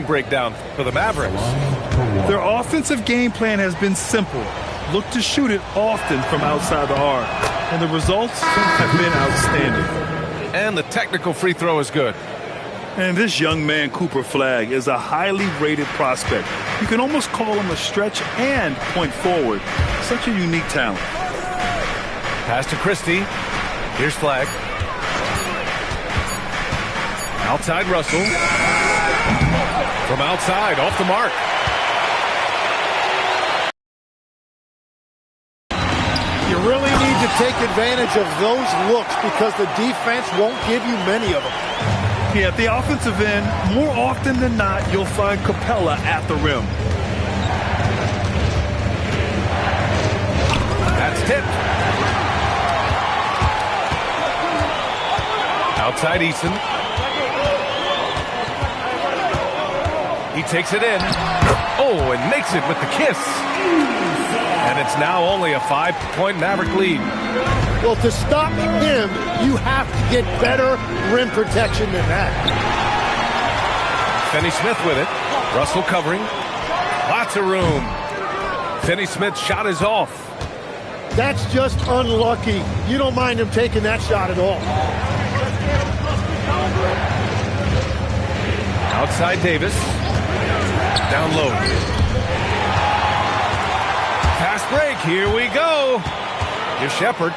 breakdown for the Mavericks. Their offensive game plan has been simple. Look to shoot it often from outside the arc. And the results have been outstanding. And the technical free throw is good. And this young man, Cooper Flagg, is a highly rated prospect. You can almost call him a stretch and point forward. Such a unique talent. Pass to Christie. Here's Flagg. Outside Russell. From outside, off the mark. You really need to take advantage of those looks because the defense won't give you many of them. Yeah, at the offensive end, more often than not, you'll find Capella at the rim. That's tipped. Outside Eason. He takes it in. Oh, and makes it with the kiss. And it's now only a 5-point Maverick lead. Well, to stop him, you have to get better rim protection than that. Finney-Smith with it. Russell covering. Lots of room. Finney-Smith's shot is off. That's just unlucky. You don't mind him taking that shot at all. Outside Davis. Down low. Fast break. Here we go. Here's Shepherd.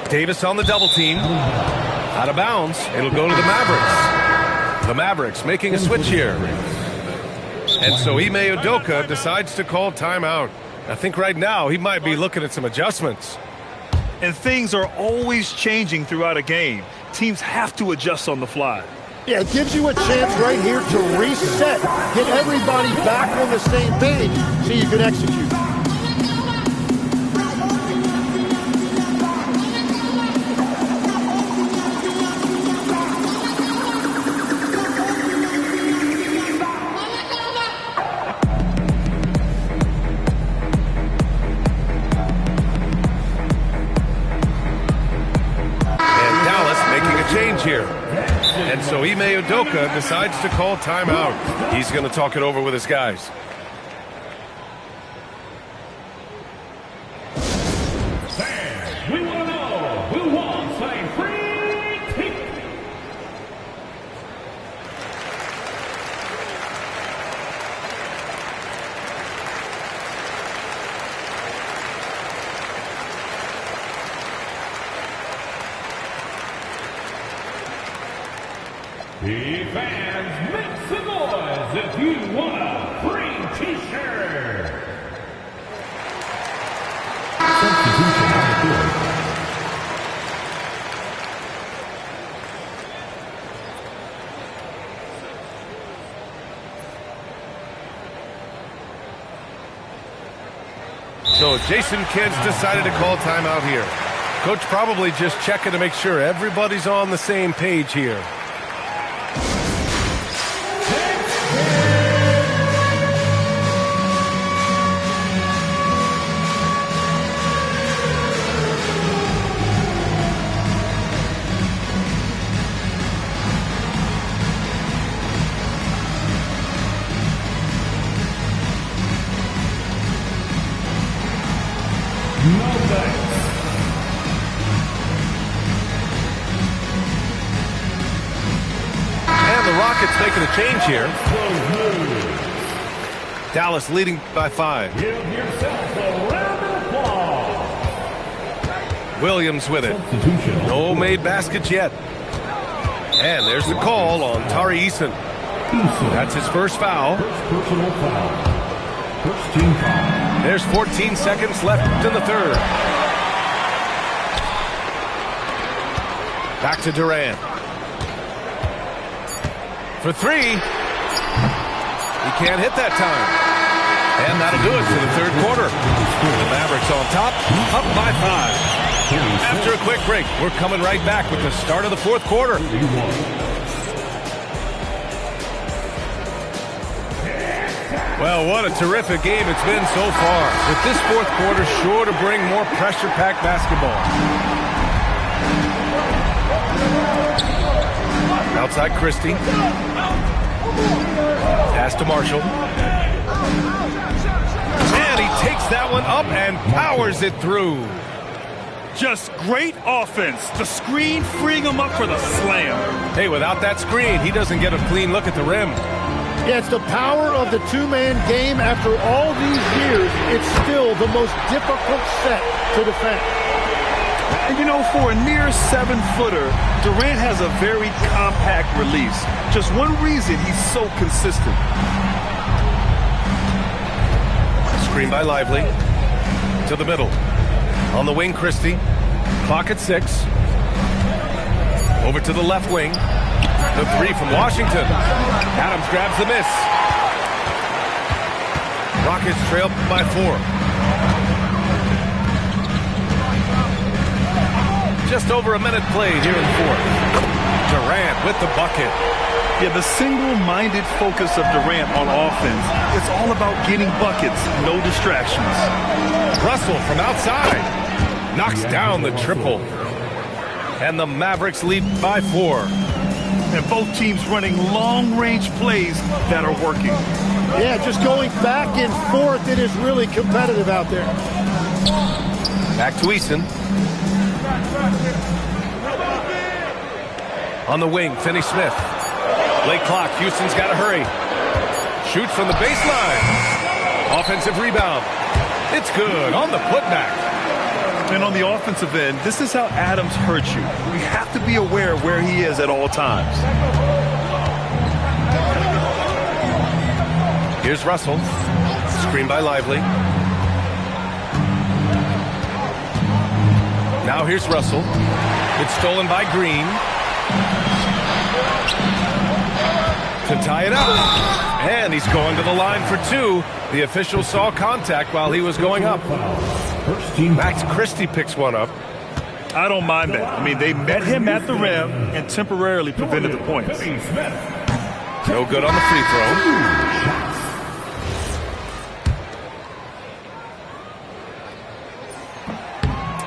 Davis on the double team. Out of bounds. It'll go to the Mavericks. The Mavericks making a switch here. And so Ime Udoka decides to call timeout. I think right now he might be looking at some adjustments. And things are always changing throughout a game. Teams have to adjust on the fly. Yeah, it gives you a chance right here to reset. Get everybody back on the same page so you can execute. Here. And so Ime Udoka decides to call timeout. He's going to talk it over with his guys. Fans, we want to know who wants a free ticket. The fans, make some noise if you want a free t-shirt. Substitution on the field. So Jason Kidd's decided to call timeout here. Coach probably just checking to make sure everybody's on the same page here. Making a change here. Dallas leading by 5. Give yourself a round of applause. Williams with it. No made baskets yet. And there's the call on Tari Eason. That's his first foul. Personal foul. First team foul. There's 14 seconds left in the third. Back to Durant. For 3. He can't hit that time. And that'll do it for the third quarter. The Mavericks on top, up by 5. After a quick break, we're coming right back with the start of the fourth quarter. Well, what a terrific game it's been so far. With this fourth quarter sure to bring more pressure-packed basketball. Outside Christie. Pass to Marshall. And he takes that one up and powers it through. Just great offense. The screen freeing him up for the slam. Hey, without that screen, he doesn't get a clean look at the rim. Yeah, it's the power of the two-man game. After all these years, it's still the most difficult set to defend. And you know, for a near 7-footer, Durant has a very compact release. Just one reason he's so consistent. Screen by Lively. To the middle. On the wing, Christie. Clock at 6. Over to the left wing. The three from Washington. Adams grabs the miss. Rockets trail by 4. Just over a minute played here in fourth. Durant with the bucket. Yeah, the single-minded focus of Durant on offense. It's all about getting buckets, no distractions. Russell from outside. Knocks down the triple. And the Mavericks lead by 4. And both teams running long-range plays that are working. Yeah, just going back and forth, it is really competitive out there. Back to Eason. On the wing, Finney-Smith. Late clock, Houston's got to hurry. Shoots from the baseline. Offensive rebound. It's good on the putback. And on the offensive end, this is how Adams hurts you. You have to be aware of where he is at all times. Here's Russell. Screen by Lively. Now here's Russell. It's stolen by Green. To tie it up. And he's going to the line for 2. The official saw contact while he was going up. Max Christie picks one up. I don't mind that. I mean, they met him at the rim and temporarily prevented the points. No good on the free throw.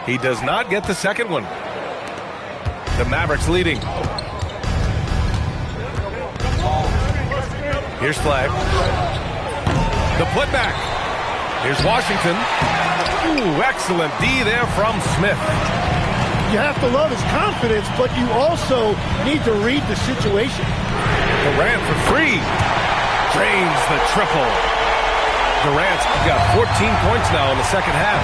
He does not get the second one. The Mavericks leading. Here's Flagg. The putback. Here's Washington. Ooh, excellent D there from Smith. You have to love his confidence, but you also need to read the situation. Durant for free. Drains the triple. Durant's got 14 points now in the second half.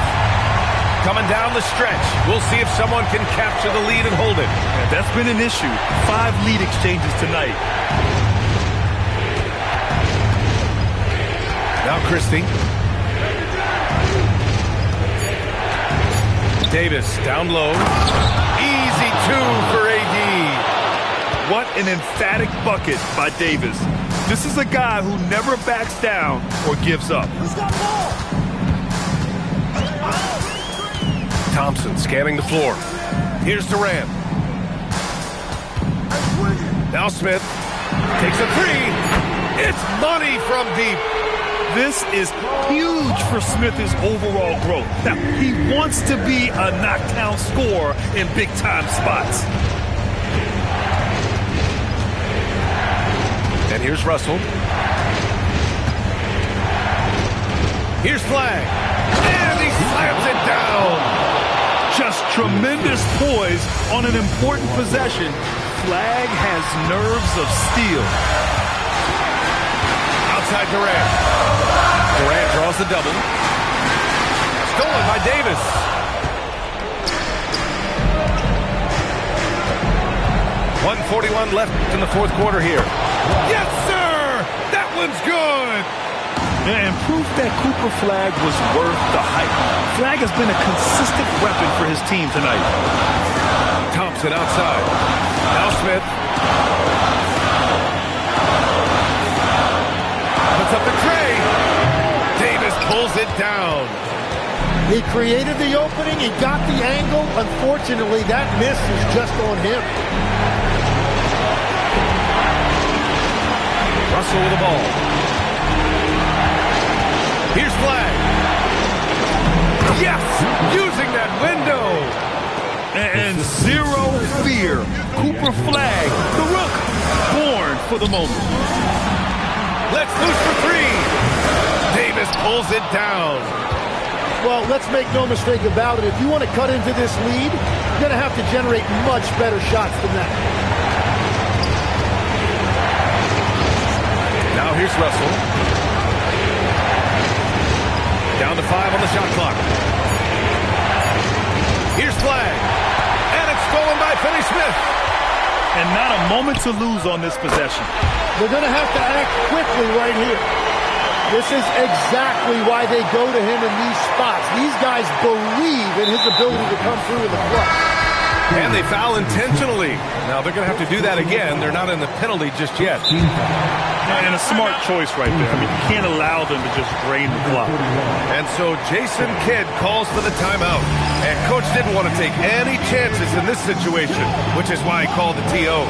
Coming down the stretch. We'll see if someone can capture the lead and hold it. Yeah, that's been an issue. 5 lead exchanges tonight. Now Christie. Davis down low. Easy 2 for AD. What an emphatic bucket by Davis. This is a guy who never backs down or gives up. Thompson scanning the floor. Here's Durant. Now Smith takes a 3. It's money from deep. This is huge for Smith's overall growth. Now, he wants to be a knockdown scorer in big-time spots. And here's Russell. Here's Flagg. And he slams it down. Just tremendous poise on an important possession. Flagg has nerves of steel. Outside Durant. Durant draws the double. Stolen by Davis. .141 left in the fourth quarter here. Yes, sir! That one's good! And proof that Cooper Flagg was worth the hype. Flagg has been a consistent weapon for his team tonight. Thompson outside. Now Smith. Puts up the tray. Davis pulls it down. He created the opening. He got the angle. Unfortunately, that miss is just on him. Russell with the ball. Here's Flagg. Yes! Using that window. And zero fear. Cooper Flagg, the rook, born for the moment. Let's loose for three. Davis pulls it down. Well, let's make no mistake about it. If you want to cut into this lead, you're going to have to generate much better shots than that. Now here's Russell. Down to 5 on the shot clock. Here's Flagg. And it's stolen by Finney-Smith. And not a moment to lose on this possession. They're going to have to act quickly right here. This is exactly why they go to him in these spots. These guys believe in his ability to come through in the clutch. And they foul intentionally. Now they're going to have to do that again. They're not in the penalty just yet. And a smart choice right there. I mean, you can't allow them to just drain the clock. And so Jason Kidd calls for the timeout. And Coach didn't want to take any chances in this situation, which is why he called the TO.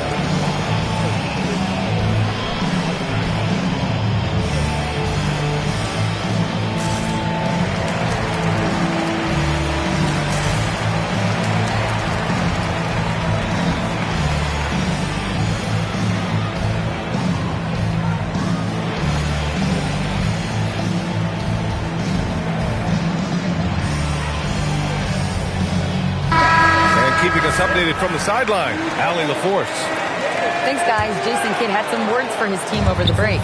Keeping us updated from the sideline, Allie LaForce. Thanks, guys. Jason Kidd had some words for his team over the break.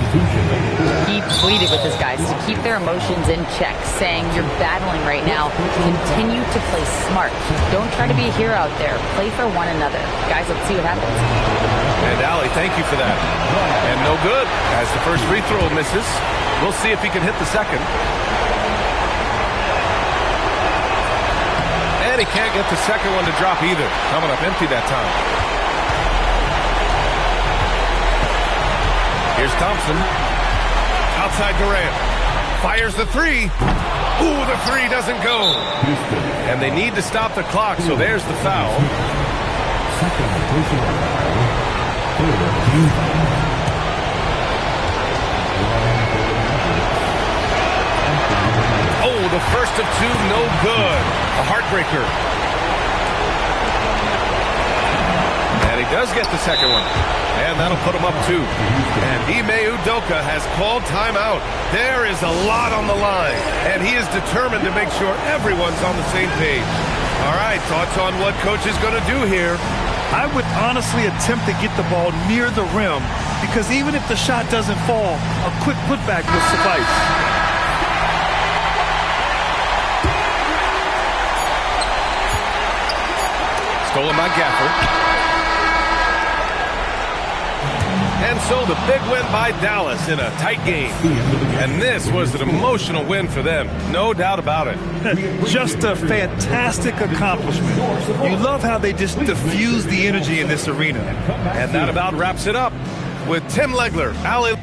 He pleaded with his guys to keep their emotions in check, saying, "You're battling right now. Continue to play smart. Don't try to be a hero out there. Play for one another." Guys, let's see what happens. And Allie, thank you for that. And no good, as the first free throw misses. We'll see if he can hit the second. And he can't get the second one to drop either. Coming up empty that time. Here's Thompson. Outside Durant. Fires the three. Ooh, the three doesn't go. And they need to stop the clock, so there's the foul. Oh, the first of two, no good. A heartbreaker. And he does get the second one. And that'll put him up 2. And Ime Udoka has called timeout. There is a lot on the line. And he is determined to make sure everyone's on the same page. All right, thoughts on what Coach is going to do here? I would honestly attempt to get the ball near the rim, because even if the shot doesn't fall, a quick putback would suffice. Stolen by Gafford. And so the big win by Dallas in a tight game. And this was an emotional win for them, no doubt about it. Just a fantastic accomplishment. You love how they just diffuse the energy in this arena. And that about wraps it up with Tim Legler, Allie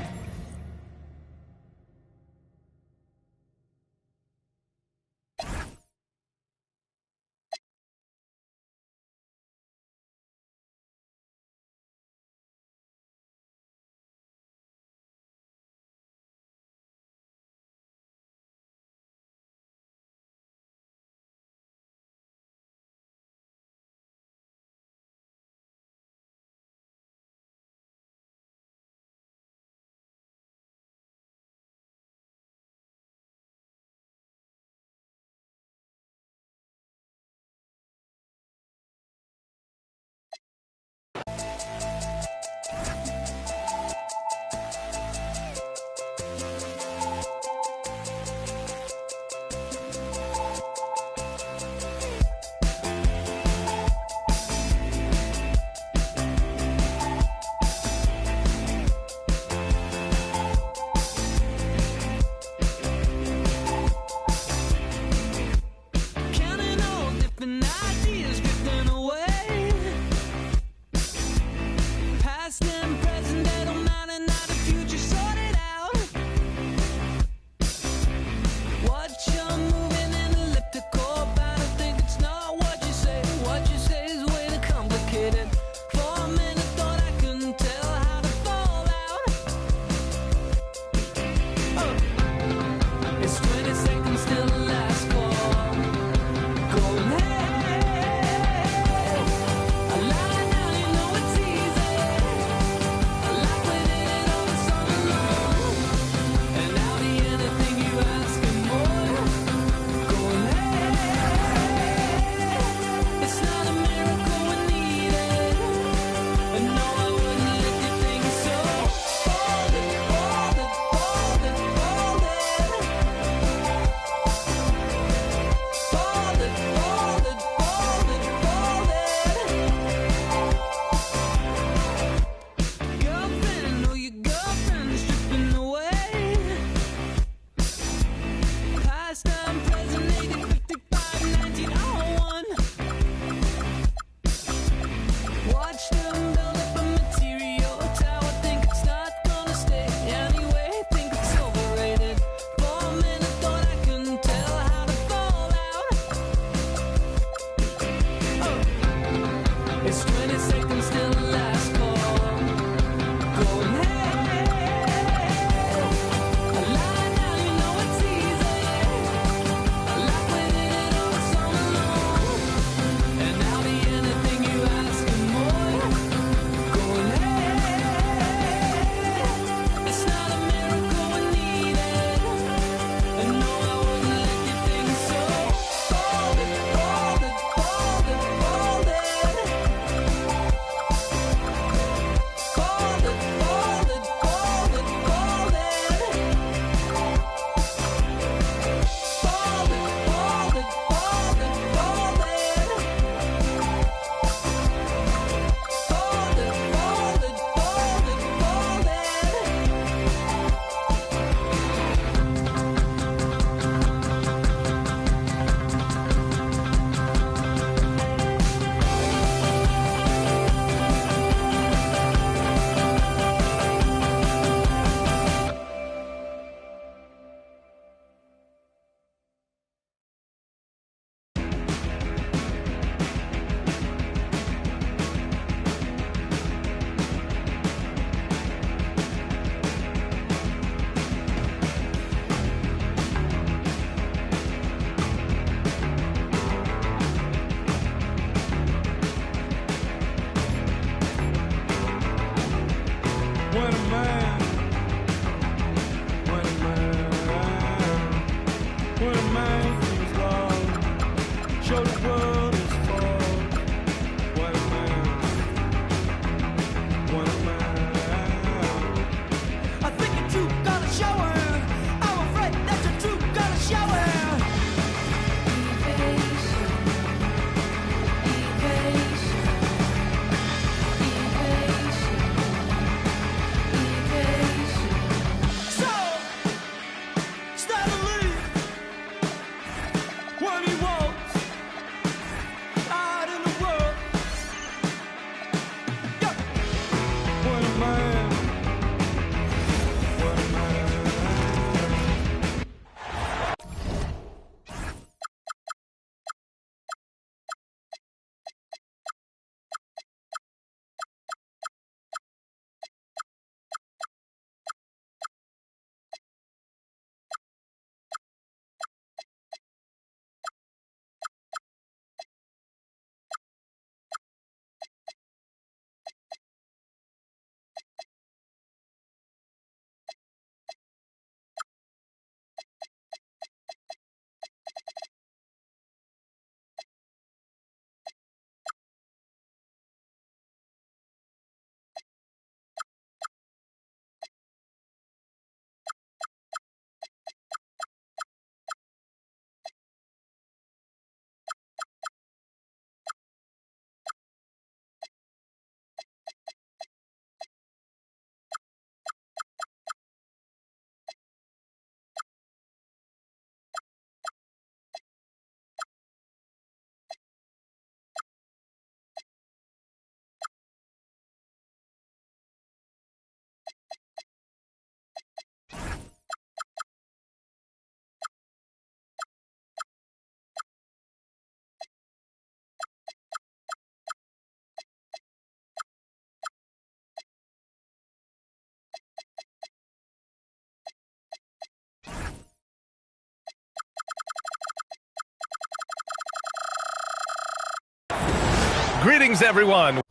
Greetings, everyone.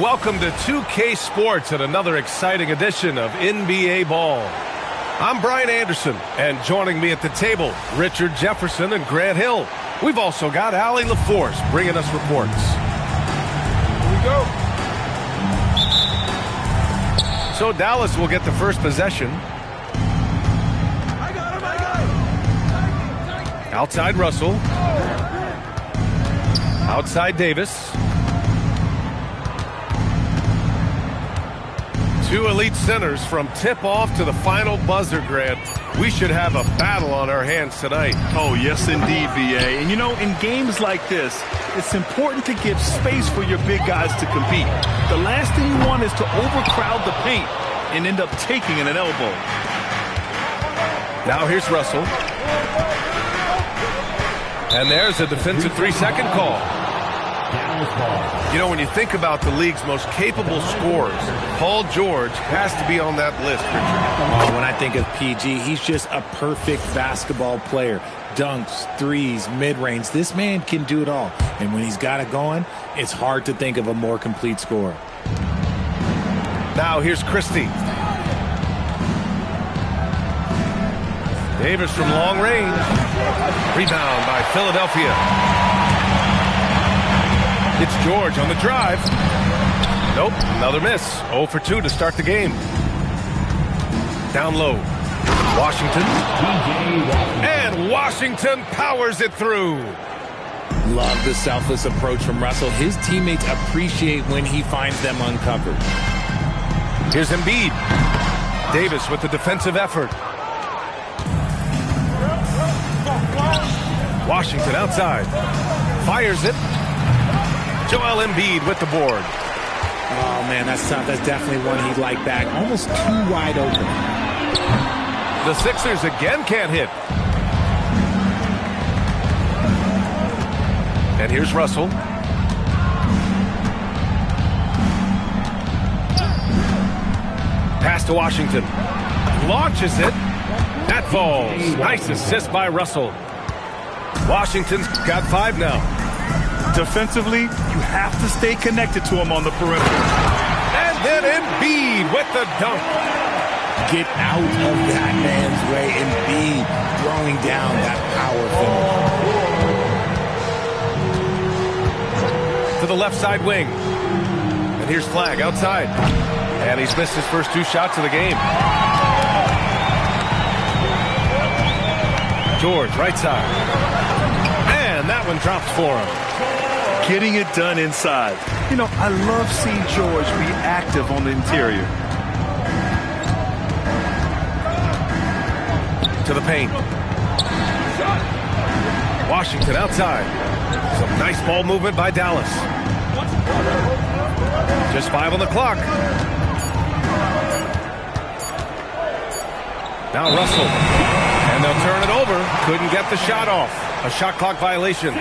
Welcome to 2K Sports and another exciting edition of NBA Ball. I'm Brian Anderson, and joining me at the table, Richard Jefferson and Grant Hill. We've also got Allie LaForce bringing us reports. Here we go. So Dallas will get the first possession. I got him. Outside Russell. Outside Davis. Two elite centers from tip-off to the final buzzer, Grant. We should have a battle on our hands tonight. Oh, yes, indeed, B.A. And, you know, in games like this, It's important to give space for your big guys to compete. The last thing you want is to overcrowd the paint and end up taking an elbow. Now here's Russell. And there's a defensive 3-second call. You know, when you think about the league's most capable scorers, Paul George has to be on that list, Richard. When I think of PG, he's just a perfect basketball player. Dunks, threes, mid-range. This man can do it all. And when he's got it going, it's hard to think of a more complete scorer. Now here's Christie. Davis from long range. Rebound by Philadelphia. It's George on the drive. Nope, another miss. 0 for 2 to start the game. Down low. Washington. And Washington powers it through. Love the selfless approach from Russell. His teammates appreciate when he finds them uncovered. Here's Embiid. Davis with the defensive effort. Washington outside. Fires it. Joel Embiid with the board. Oh, man, that's tough. That's definitely one he'd like back. Almost too wide open. The Sixers again can't hit. And here's Russell. Pass to Washington. Launches it. That falls. Nice assist by Russell. Washington's got 5 now. Defensively, you have to stay connected to him on the perimeter. And then Embiid with the dunk. Get out of that man's way. Embiid throwing down that power finish. To the left side wing. And here's Flagg outside. And he's missed his first 2 shots of the game. George, right side. And that one drops for him. Getting it done inside. You know, I love seeing George be active on the interior. To the paint. Washington outside. Some nice ball movement by Dallas. Just 5 on the clock. Now Russell. And they'll turn it over. Couldn't get the shot off. A shot clock violation.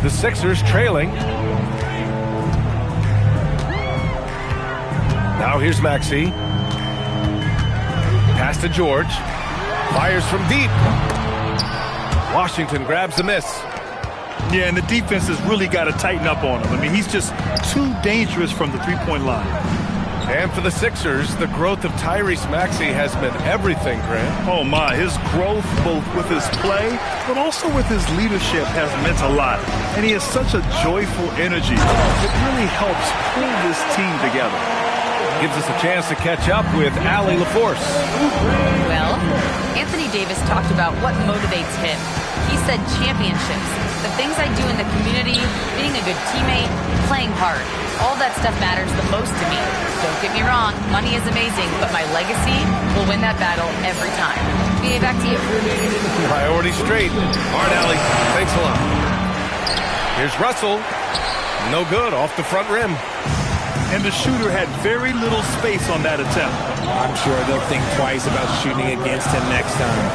The Sixers trailing. Now here's Maxey. Pass to George. Fires from deep. Washington grabs the miss. Yeah, and the defense has really got to tighten up on him. I mean, he's just too dangerous from the three-point line. And for the Sixers, the growth of Tyrese Maxey has been everything, Grant. Oh, my. His growth, both with his play, but also with his leadership, has meant a lot. And he has such a joyful energy. It really helps pull this team together. Gives us a chance to catch up with Allie LaForce. Well, Anthony Davis talked about what motivates him. He said championships, the things I do in the community, being a good teammate, playing hard. All that stuff matters the most to me. Don't get me wrong, money is amazing, but my legacy will win that battle every time. BA, back to you. Priority straight. All right, Allie. Thanks a lot. Here's Russell. No good, off the front rim. And the shooter had very little space on that attempt. I'm sure they'll think twice about shooting against him next time.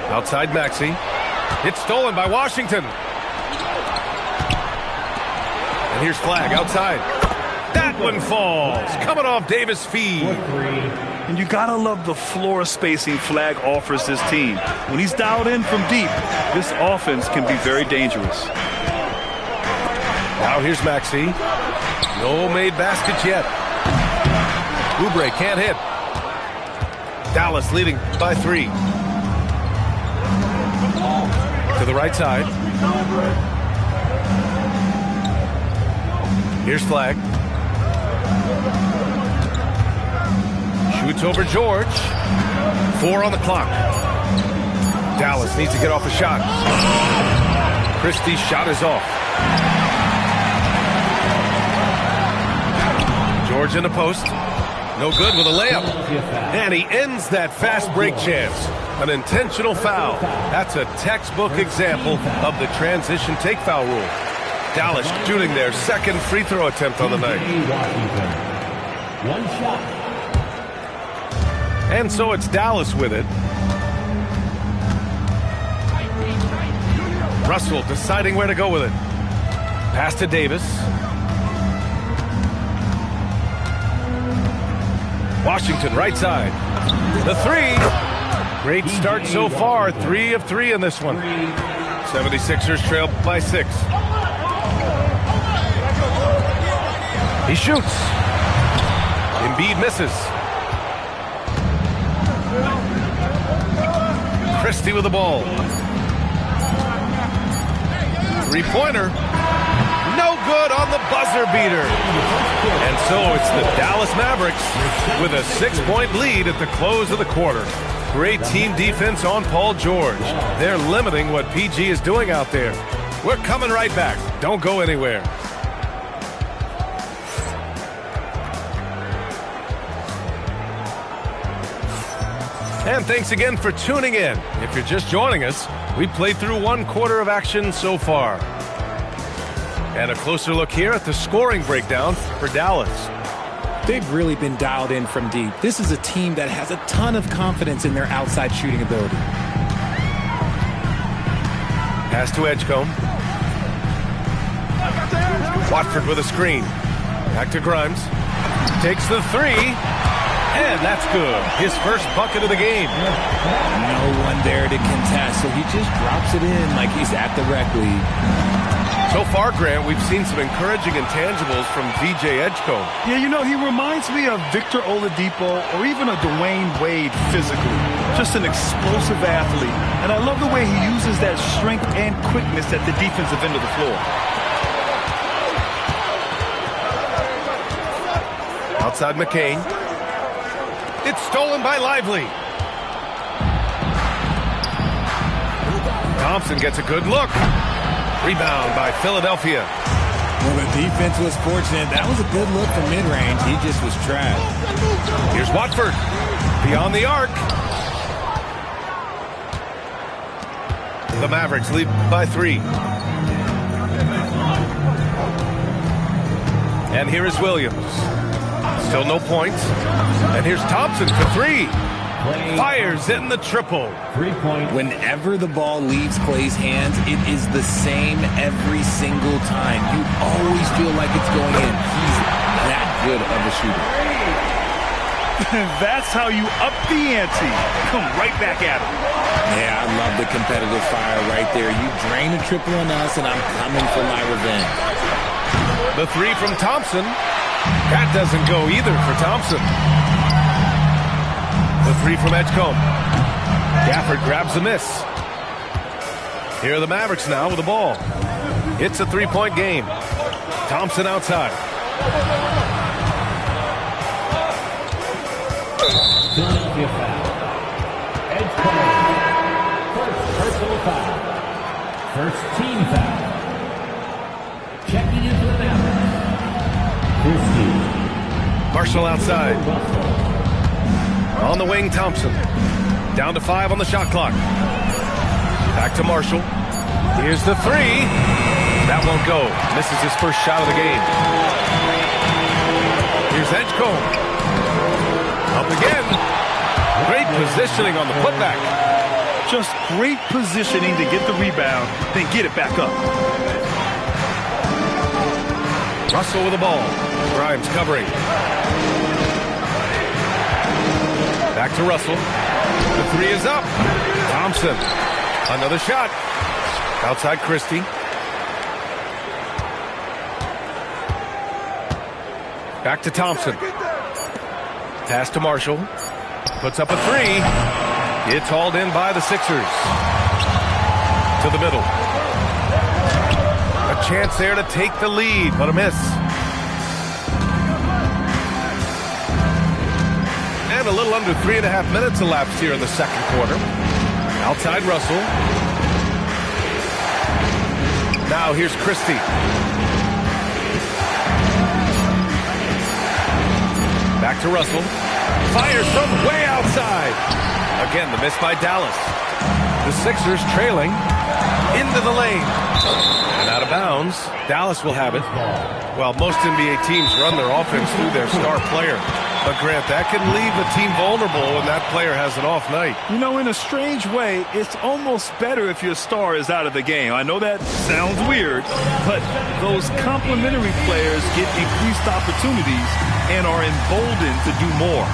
Outside Maxey. It's stolen by Washington. And here's Flagg outside. That one falls. Coming off Davis' feed. And you gotta love the floor spacing Flagg offers his team. When he's dialed in from deep, this offense can be very dangerous. Now here's Maxey. No made baskets yet. Oubre can't hit. Dallas leading by 3. To the right side. Here's Flagg. Shoots over George. 4 on the clock. Dallas needs to get off a shot. Christie's shot is off. George in the post. No good with a layup. And he ends that fast break chance. An intentional foul. That's a textbook example of the transition take foul rule. Dallas shooting their second free throw attempt on the night. One shot. And so it's Dallas with it. Russell deciding where to go with it. Pass to Davis. Washington right side. The three. Great start so far. 3 of 3 in this one. 76ers trail by 6. He shoots. Embiid misses. Christie with the ball. Three-pointer. No good on the buzzer beater. And so it's the Dallas Mavericks with a 6-point lead at the close of the quarter. Great team defense on Paul George. They're limiting what PG is doing out there. We're coming right back. Don't go anywhere. And thanks again for tuning in. If you're just joining us, we played through 1 quarter of action so far. And a closer look here at the scoring breakdown for Dallas. They've really been dialed in from deep. This is a team that has a ton of confidence in their outside shooting ability. Pass to Edgecombe. Watford with a screen. Back to Grimes. Takes the 3. And that's good. His first bucket of the game. No one there to contest, so he just drops it in like he's at the rec league. So far, Grant, we've seen some encouraging intangibles from VJ Edgecombe. Yeah, you know, he reminds me of Victor Oladipo or even a Dwayne Wade physically. Just an explosive athlete. And I love the way he uses that strength and quickness at the defensive end of the floor. Outside McCain. It's stolen by Lively. Thompson gets a good look. Rebound by Philadelphia. Well, the defense was fortunate. That was a good look from mid-range. He just was trash. Here's Watford. Beyond the arc. The Mavericks lead by 3. And here is Williams. Still no points. And here's Thompson for 3. Fires in the triple. 3-point. Whenever the ball leaves Clay's hands, it is the same every single time. You always feel like it's going in. He's that good of a shooter. That's how you up the ante. Come right back at him. Yeah, I love the competitive fire right there. You drain a triple on us, and I'm coming for my revenge. The 3 from Thompson. That doesn't go either for Thompson. The 3 from Edgecombe. Gafford grabs the miss. Here are the Mavericks now with the ball. It's a 3-point game. Thompson outside. Philadelphia foul. Edgecombe. First personal foul. First team foul. Checking in for the Mavericks. Christie. Marshall outside. On the wing, Thompson. Down to 5 on the shot clock. Back to Marshall. Here's the 3. That won't go. Misses his first shot of the game. Here's Edgecombe. Up again. Great positioning on the putback. Just great positioning to get the rebound, then get it back up. Russell with the ball. Grimes covering. Back to Russell. The 3 is up. Thompson. Another shot. Outside Christie. Back to Thompson. Pass to Marshall. Puts up a 3. It's hauled in by the Sixers. To the middle. A chance there to take the lead, but a miss. And a little under 3.5 minutes elapsed here in the second quarter. Outside Russell. Now here's Christie. Back to Russell. Fires from way outside. Again, the miss by Dallas. The Sixers trailing into the lane. And out of bounds. Dallas will have it. Well, most NBA teams run their offense through their star player. But, Grant, that can leave a team vulnerable when that player has an off night. You know, in a strange way, it's almost better if your star is out of the game. I know that sounds weird, but those complementary players get increased opportunities and are emboldened to do more.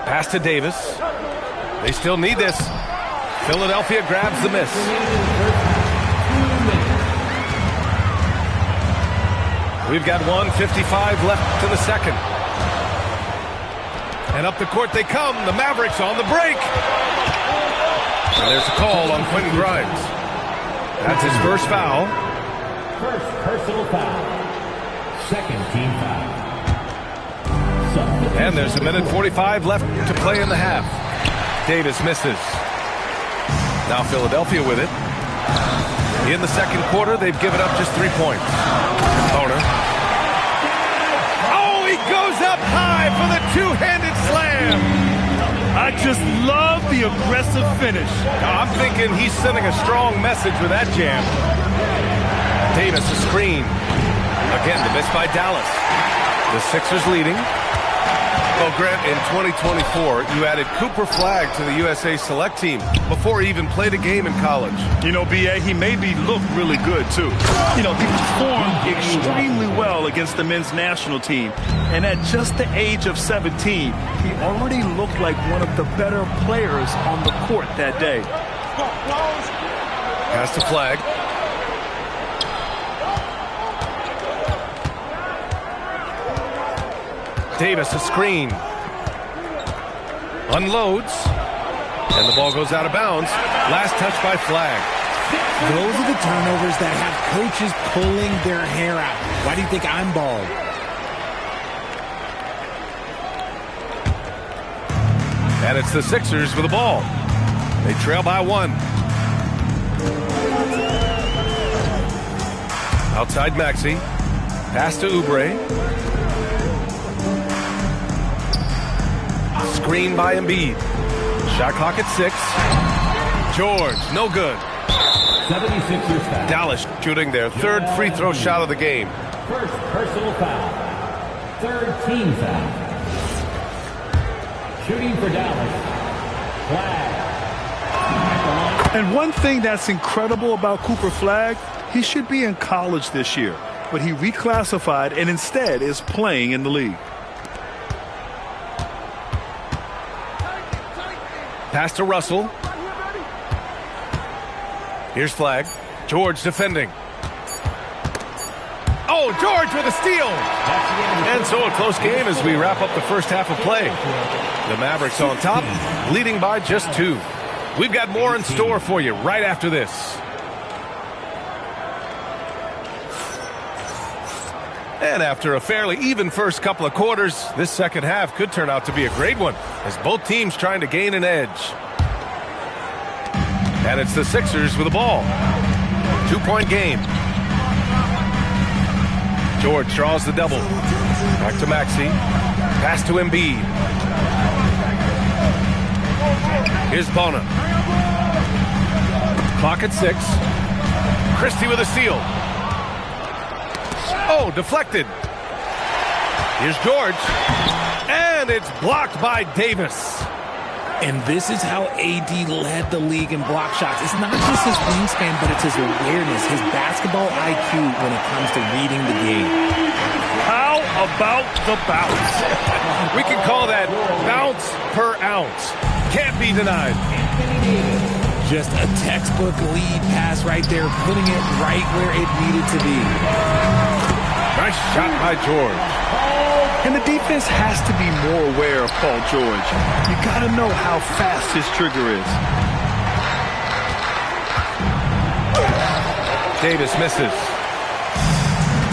Pass to Davis. They still need this. Philadelphia grabs the miss. We've got 1:55 left in the second. And up the court they come. The Mavericks on the break. And there's a call on Quentin Grimes. That's his first foul. First personal foul. Second team foul. And there's a minute 45 left to play in the half. Davis misses. Now Philadelphia with it. In the second quarter, they've given up just 3 points. Boner. Oh, he goes up high for the two-handed slam. I just love the aggressive finish. Now, I'm thinking he's sending a strong message with that jam. Davis a screen. Again, the miss by Dallas. The Sixers leading. Well, Grant, in 2024, you added Cooper Flagg to the USA Select Team before he even played a game in college. You know, B.A., he made me look really good, too. You know, he performed extremely well against the men's national team. And at just the age of 17, he already looked like one of the better players on the court that day. Pass to Flagg. Davis a screen. Unloads. And the ball goes out of bounds. Last touch by Flagg. Those are the turnovers that have coaches pulling their hair out. Why do you think I'm bald? And it's the Sixers with the ball. They trail by 1. Outside Maxey. Pass to Oubre. Screen by Embiid. Shot clock at 6. George, no good. 76ers foul. Dallas shooting their third free throw shot of the game. First personal foul. Third team foul. Shooting for Dallas. Flagg. And one thing that's incredible about Cooper Flagg, he should be in college this year, but he reclassified and instead is playing in the league. Pass to Russell. Here's Flagg. George defending. Oh, George with a steal. And so a close game as we wrap up the first half of play. The Mavericks on top, leading by just 2. We've got more in store for you right after this. And after a fairly even first couple of quarters, this second half could turn out to be a great one as both teams trying to gain an edge. And it's the Sixers with the ball. 2-point game. George draws the double. Back to Maxey. Pass to Embiid. Here's Bona. Clock at 6. Christie with a steal. Oh, deflected. Here's George. And it's blocked by Davis. And this is how AD led the league in block shots. It's not just his wingspan, but it's his awareness, his basketball IQ when it comes to reading the game. How about the bounce? We can call that bounce per ounce. Can't be denied. Just a textbook lead pass right there, putting it right where it needed to be. Nice shot by George. And the defense has to be more aware of Paul George. You got to know how fast his trigger is. Davis misses.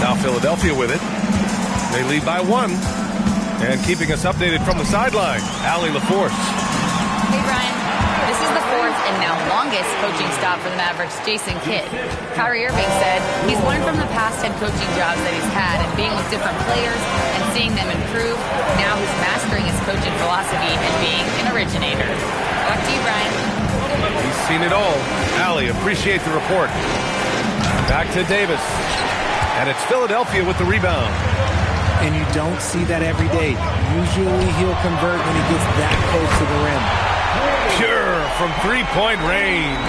Now Philadelphia with it. They lead by 1. And keeping us updated from the sideline, Allie LaForce. Hey, Ryan. This is the 4th and now longest coaching stop for the Mavericks, Jason Kidd. Kyrie Irving said he's learned from the past head coaching jobs that he's had and being with different players and seeing them improve. Now he's mastering his coaching philosophy and being an originator. Back to you, Brian. He's seen it all. Allie, appreciate the report. Back to Davis. And it's Philadelphia with the rebound. And you don't see that every day. Usually he'll convert when he gets that close to the rim. Pure from three-point range.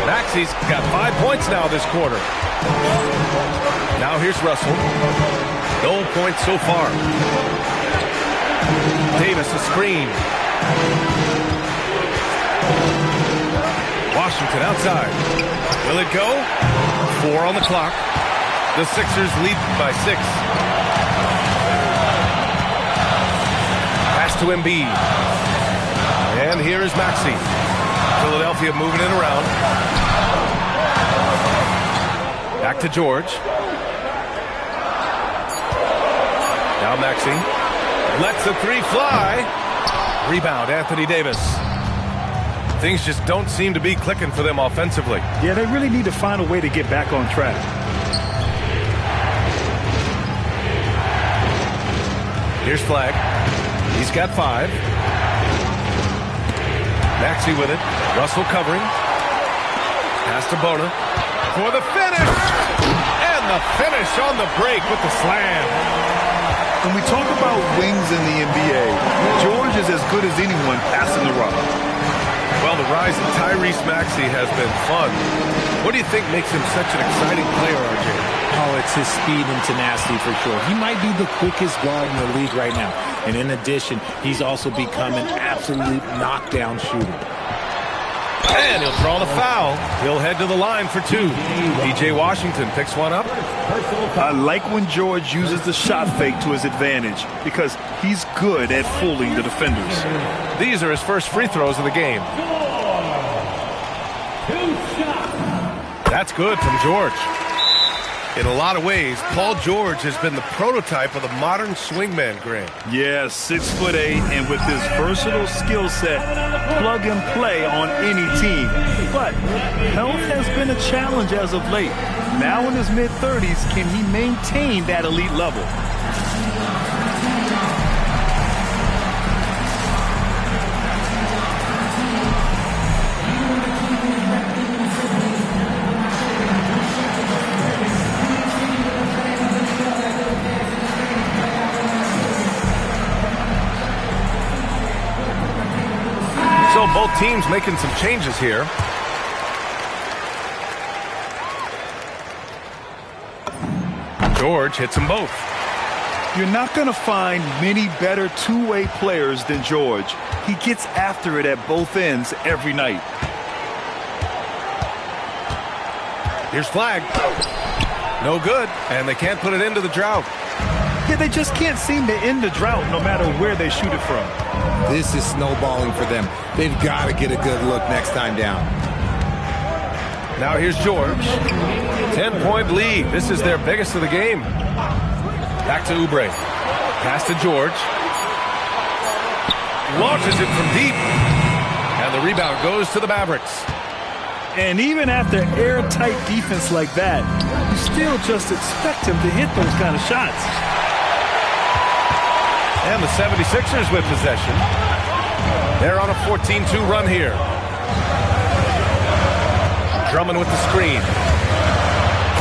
Maxey's got 5 points now this quarter. Now here's Russell. No points so far. Davis a screen. Washington outside. Will it go? 4 on the clock. The Sixers lead by 6. Pass to Embiid. And here is Maxey. Philadelphia moving it around. Back to George. Now Maxey. Lets the 3 fly. Rebound, Anthony Davis. Things just don't seem to be clicking for them offensively. Yeah, they really need to find a way to get back on track. Here's Flagg. He's got 5. Maxey with it. Russell covering. Pass to Bona for the finish. And the finish on the break with the slam. When we talk about wings in the NBA, George is as good as anyone passing the rock. Well, the rise of Tyrese Maxey has been fun. What do you think makes him such an exciting player, RJ? Oh, it's his speed and tenacity for sure. He might be the quickest guard in the league right now. And in addition, he's also become an absolute knockdown shooter. And he'll draw the foul. He'll head to the line for 2. P.J. Washington picks one up. I like when George uses the shot fake to his advantage because he's good at fooling the defenders. These are his first free throws of the game. That's good from George. In a lot of ways, Paul George has been the prototype of the modern swingman, Grant. Yeah, 6'8", and with his versatile skill set, plug and play on any team. But health has been a challenge as of late. Now in his mid-30s, can he maintain that elite level? So both teams making some changes here. George hits them both. You're not going to find many better two-way players than George. He gets after it at both ends every night. Here's Flagg. No good, and they can't put it into the drought. Yeah, they just can't seem to end the drought no matter where they shoot it from. This is snowballing for them. They've got to get a good look next time down. Now here's George. 10-point lead. This is their biggest of the game. Back to Oubre. Pass to George. Launches it from deep. And the rebound goes to the Mavericks. And even after airtight defense like that, you still just expect him to hit those kind of shots. And the 76ers with possession. They're on a 14-2 run here. Drummond with the screen.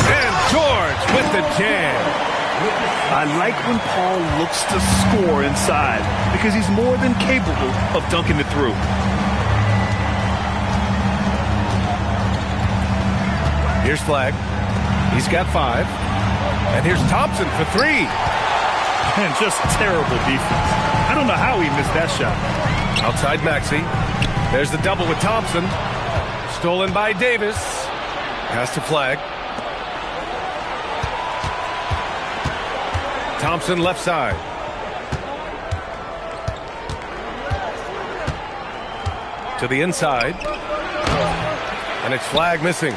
And George with the jam. I like when Paul looks to score inside because he's more than capable of dunking it through. Here's Flagg. He's got 5. And here's Thompson for 3. And just terrible defense. I don't know how he missed that shot. Outside Maxey. There's the double with Thompson. Stolen by Davis. Pass to Flag. Thompson left side. To the inside. And it's Flag missing.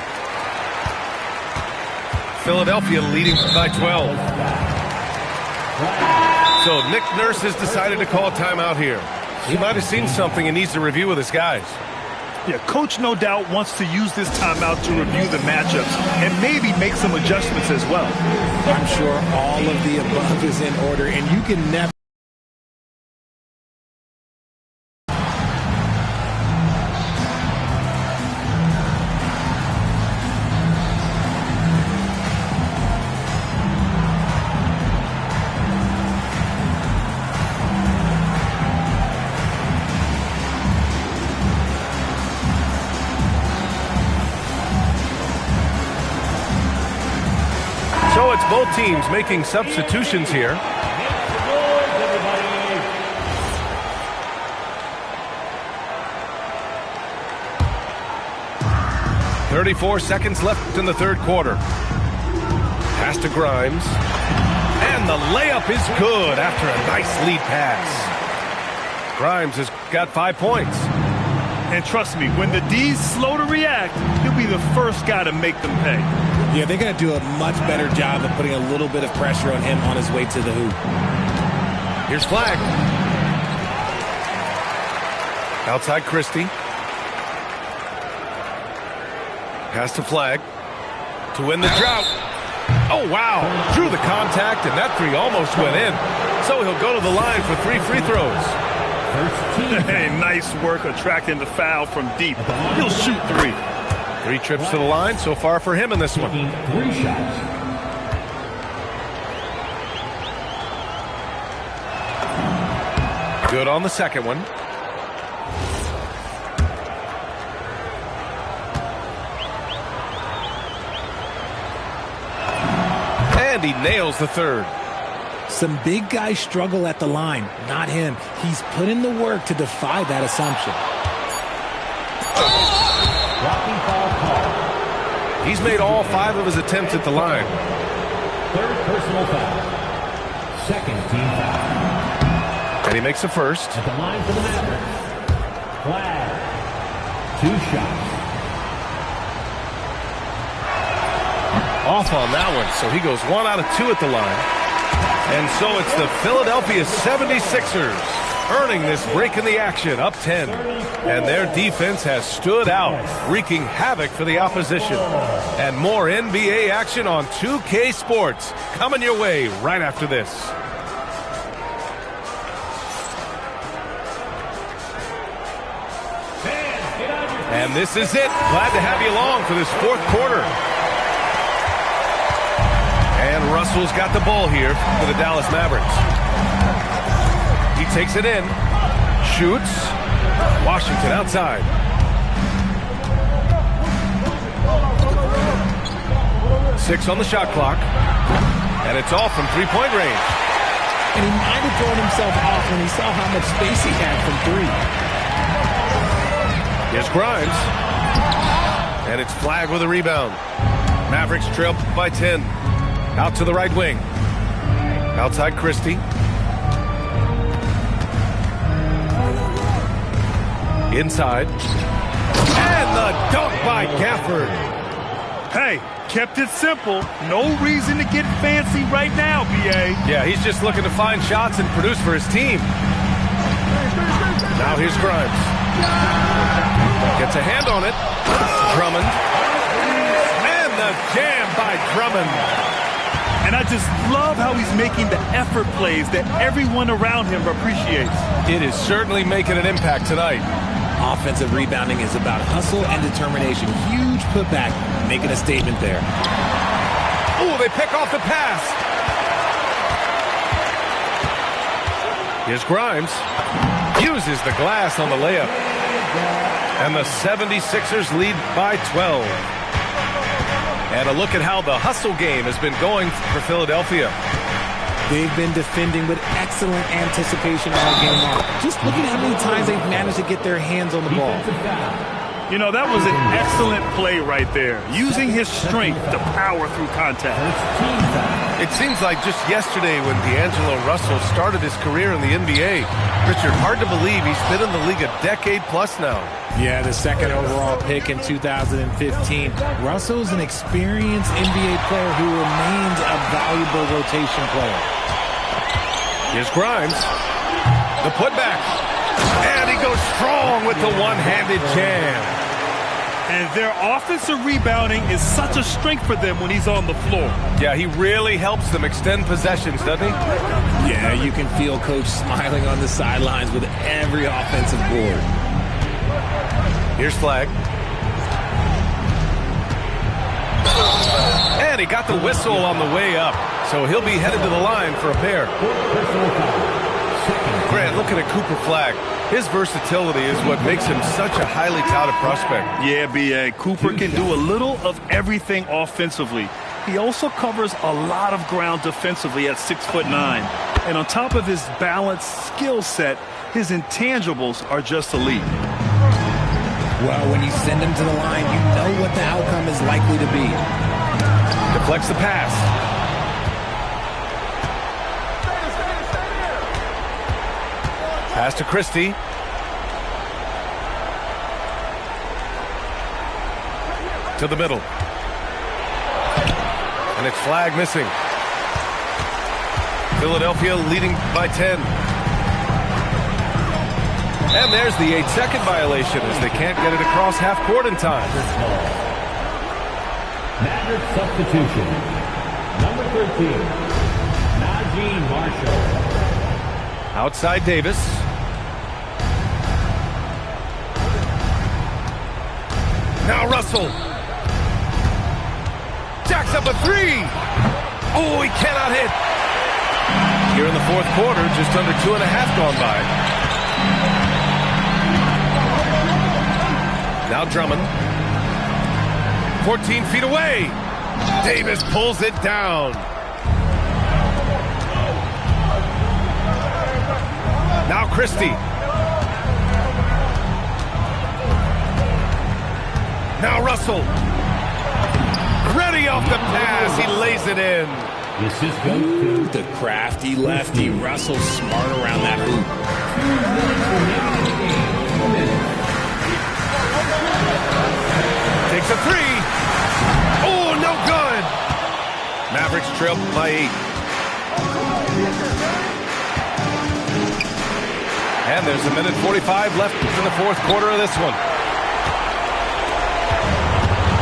Philadelphia leading by 12. So Nick Nurse has decided to call a timeout here. He might have seen something and needs to review with his guys. Yeah, coach no doubt wants to use this timeout to review the matchups and maybe make some adjustments as well. I'm sure all of the above is in order, and you can never. So it's both teams making substitutions here. .34 seconds left in the third quarter. Pass to Grimes. And the layup is good after a nice lead pass. Grimes has got 5 points. And trust me, when the D's slow to react, he'll be the first guy to make them pay. Yeah, they're going to do a much better job of putting a little bit of pressure on him on his way to the hoop. Here's Flag. Outside Christie. Pass to Flag. To win the drought. Oh, wow. Drew the contact, and that three almost went in. So he'll go to the line for 3 free throws. Hey, nice work attracting the foul from deep. He'll shoot 3. 3 trips to the line so far for him in this one. 3 shots. Good on the second one. And he nails the third. Some big guys struggle at the line, not him. He's put in the work to defy that assumption. Blocking foul call. He's made all 5 of his attempts at the line. 3rd personal foul. 2nd team foul. And he makes the first. At the line for the Mavericks. Flag. 2 shots. Off on that one, so he goes 1 out of 2 at the line. And so it's the Philadelphia 76ers earning this break in the action, up 10. And their defense has stood out, wreaking havoc for the opposition. And more NBA action on 2K Sports coming your way right after this. And this is it. Glad to have you along for this 4th quarter. And Russell's got the ball here for the Dallas Mavericks. He takes it in, shoots. Washington outside. Six on the shot clock. And it's all from three-point range. And he might have thrown himself off when he saw how much space he had from 3. Here's Grimes. And it's Flag with a rebound. Mavericks trail by 10. Out to the right wing. Outside Christie. Inside. And the dunk by Gafford. Hey, kept it simple. No reason to get fancy right now, B.A. Yeah, he's just looking to find shots and produce for his team. Now here's Grimes. Gets a hand on it. Drummond. And the jam by Drummond. And I just love how he's making the effort plays that everyone around him appreciates. It is certainly making an impact tonight. Offensive rebounding is about hustle and determination. Huge putback, making a statement there. Oh, they pick off the pass. Here's Grimes. Uses the glass on the layup. And the 76ers lead by 12. And a look at how the hustle game has been going for Philadelphia. They've been defending with excellent anticipation all game long. Just look at how many times they've managed to get their hands on the ball. You know, that was an excellent play right there, using his strength to power through contact. It seems like just yesterday when D'Angelo Russell started his career in the NBA. Richard, hard to believe he's been in the league a decade plus now. Yeah, the second overall pick in 2015. Russell's an experienced NBA player who remains a valuable rotation player. Here's Grimes. The putback. And he goes strong with the one-handed jam. And their offensive rebounding is such a strength for them when he's on the floor. Yeah, he really helps them extend possessions, doesn't he? Yeah, you can feel Coach smiling on the sidelines with every offensive board. Here's Flag. And he got the whistle on the way up, so he'll be headed to the line for a pair. Grant, looking at Cooper Flag. His versatility is what makes him such a highly touted prospect. Yeah, B.A. Cooper can do a little of everything offensively. He also covers a lot of ground defensively at 6'9". And on top of his balanced skill set, his intangibles are just elite. Well, when you send him to the line, you know what the outcome is likely to be. Deflects the pass. Pass to Christie. To the middle. And it's Flag missing. Philadelphia leading by 10. And there's the 8-second violation as they can't get it across half court in time. Maverick substitution. Number 13, Najee Marshall. Outside Davis. Now Russell. Jacks up a three. Oh, he cannot hit. Here in the fourth quarter, just under 2.5 gone by. Now Drummond. 14 feet away. Davis pulls it down. Now Christie. Now Russell. Ready off the pass. He lays it in. Ooh, the crafty lefty. Russell smart around that hoop. Takes a three. Oh, no good. Mavericks trail by 8. And there's a minute 45 left in the fourth quarter of this one.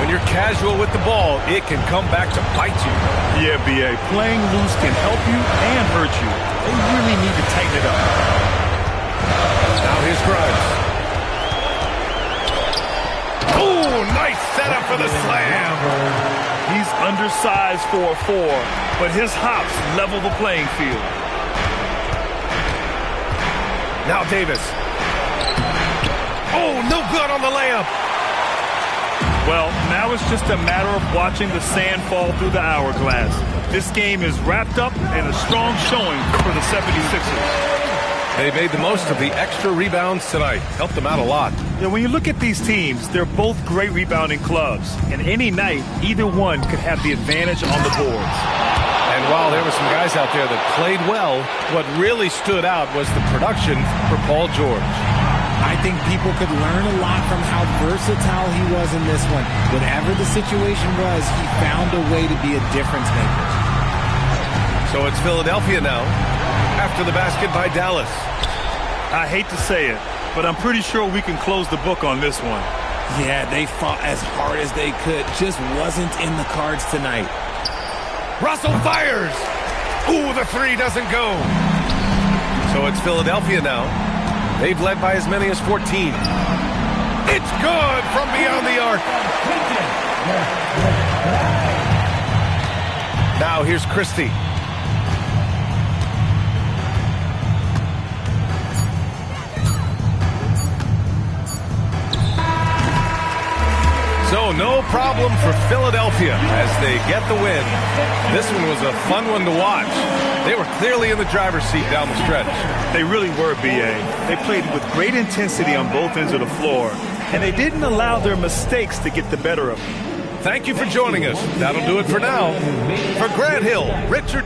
When you're casual with the ball, it can come back to bite you. Yeah, B.A. Playing loose can help you and hurt you. They really need to tighten it up. Now here's Grimes. Oh, nice setup for the slam. He's undersized for a 4, but his hops level the playing field. Now Davis. Oh, no good on the layup. Well, now it's just a matter of watching the sand fall through the hourglass. This game is wrapped up and a strong showing for the 76ers. They made the most of the extra rebounds tonight. Helped them out a lot. Yeah, when you look at these teams, they're both great rebounding clubs. And any night, either one could have the advantage on the boards. And while there were some guys out there that played well, what really stood out was the production for Paul George. I think people could learn a lot from how versatile he was in this one. Whatever the situation was, he found a way to be a difference maker. So it's Philadelphia now, after the basket by Dallas. I hate to say it, but I'm pretty sure we can close the book on this one. Yeah, they fought as hard as they could. Just wasn't in the cards tonight. Russell fires. Ooh, the three doesn't go. So it's Philadelphia now. They've led by as many as 14. It's good from beyond the arc. Now here's Christie. So no problem for Philadelphia as they get the win. This one was a fun one to watch. They were clearly in the driver's seat down the stretch. They really were, B.A. They played with great intensity on both ends of the floor, and they didn't allow their mistakes to get the better of them. Thank you for joining us. That'll do it for now. For Grant Hill, Richard...